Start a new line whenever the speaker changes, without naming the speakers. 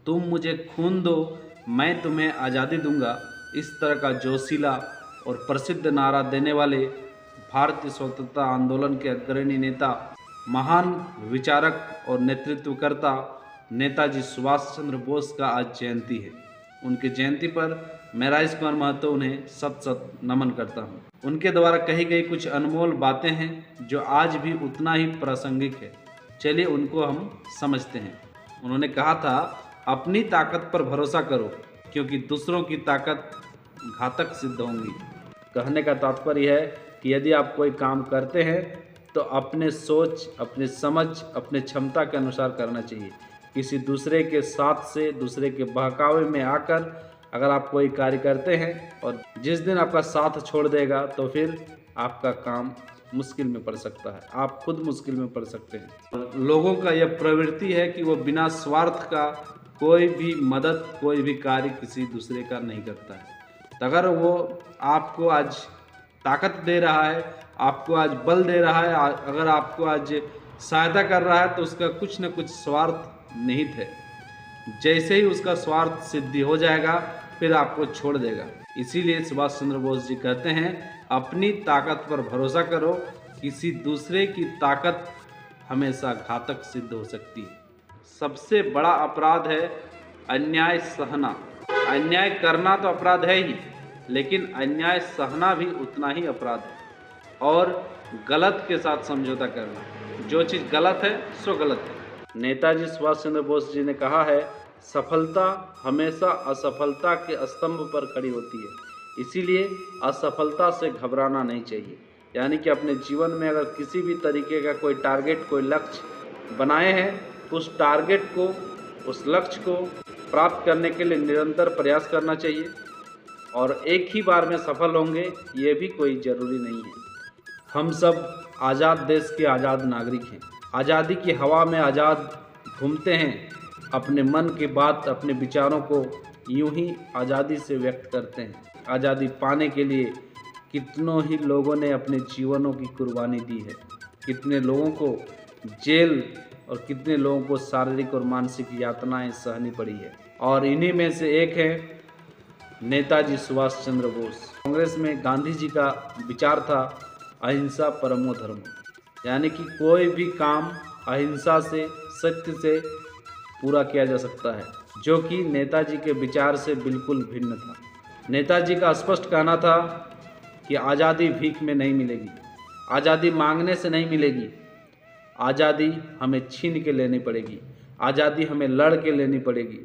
तुम मुझे खून दो, मैं तुम्हें आज़ादी दूंगा, इस तरह का जोशीला और प्रसिद्ध नारा देने वाले भारतीय स्वतंत्रता आंदोलन के अग्रणी नेता, महान विचारक और नेतृत्वकर्ता नेताजी सुभाष चंद्र बोस का आज जयंती है। उनकी जयंती पर मैं राजेश कुमार महतो उन्हें सत सत नमन करता हूँ। उनके द्वारा कही गई कुछ अनमोल बातें हैं जो आज भी उतना ही प्रासंगिक है। चलिए उनको हम समझते हैं। उन्होंने कहा था, अपनी ताकत पर भरोसा करो क्योंकि दूसरों की ताकत घातक सिद्ध होंगी। कहने का तात्पर्य है कि यदि आप कोई काम करते हैं तो अपने सोच, अपने समझ, अपने क्षमता के अनुसार करना चाहिए। किसी दूसरे के साथ से, दूसरे के बहकावे में आकर अगर आप कोई कार्य करते हैं और जिस दिन आपका साथ छोड़ देगा तो फिर आपका काम मुश्किल में पड़ सकता है, आप खुद मुश्किल में पड़ सकते हैं। लोगों का यह प्रवृत्ति है कि वो बिना स्वार्थ का कोई भी मदद, कोई भी कार्य किसी दूसरे का नहीं करता है। तो अगर वो आपको आज ताकत दे रहा है, आपको आज बल दे रहा है, अगर आपको आज सहायता कर रहा है तो उसका कुछ न कुछ स्वार्थ निहित है। जैसे ही उसका स्वार्थ सिद्धि हो जाएगा फिर आपको छोड़ देगा। इसीलिए सुभाष चंद्र बोस जी कहते हैं, अपनी ताकत पर भरोसा करो, किसी दूसरे की ताकत हमेशा घातक सिद्ध हो सकती है। सबसे बड़ा अपराध है अन्याय सहना। अन्याय करना तो अपराध है ही, लेकिन अन्याय सहना भी उतना ही अपराध है। और गलत के साथ समझौता करना, जो चीज़ गलत है सो गलत है। नेताजी सुभाष चंद्र बोस जी ने कहा है, सफलता हमेशा असफलता के स्तंभ पर खड़ी होती है, इसीलिए असफलता से घबराना नहीं चाहिए। यानी कि अपने जीवन में अगर किसी भी तरीके का कोई टारगेट, कोई लक्ष्य बनाए हैं तो उस टारगेट को, उस लक्ष्य को प्राप्त करने के लिए निरंतर प्रयास करना चाहिए। और एक ही बार में सफल होंगे ये भी कोई ज़रूरी नहीं है। हम सब आज़ाद देश के आज़ाद नागरिक हैं, आज़ादी की हवा में आज़ाद घूमते हैं, अपने मन की बात, अपने विचारों को यूं ही आज़ादी से व्यक्त करते हैं। आज़ादी पाने के लिए कितनों ही लोगों ने अपने जीवनों की कुर्बानी दी है, कितने लोगों को जेल और कितने लोगों को शारीरिक और मानसिक यातनाएं सहनी पड़ी है। और इन्हीं में से एक है नेताजी सुभाष चंद्र बोस। कांग्रेस में गांधी जी का विचार था, अहिंसा परमो धर्म, यानी कि कोई भी काम अहिंसा से, सत्य से पूरा किया जा सकता है, जो कि नेताजी के विचार से बिल्कुल भिन्न था। नेताजी का स्पष्ट कहना था कि आज़ादी भीख में नहीं मिलेगी, आज़ादी मांगने से नहीं मिलेगी, आज़ादी हमें छीन के लेनी पड़ेगी, आज़ादी हमें लड़ के लेनी पड़ेगी।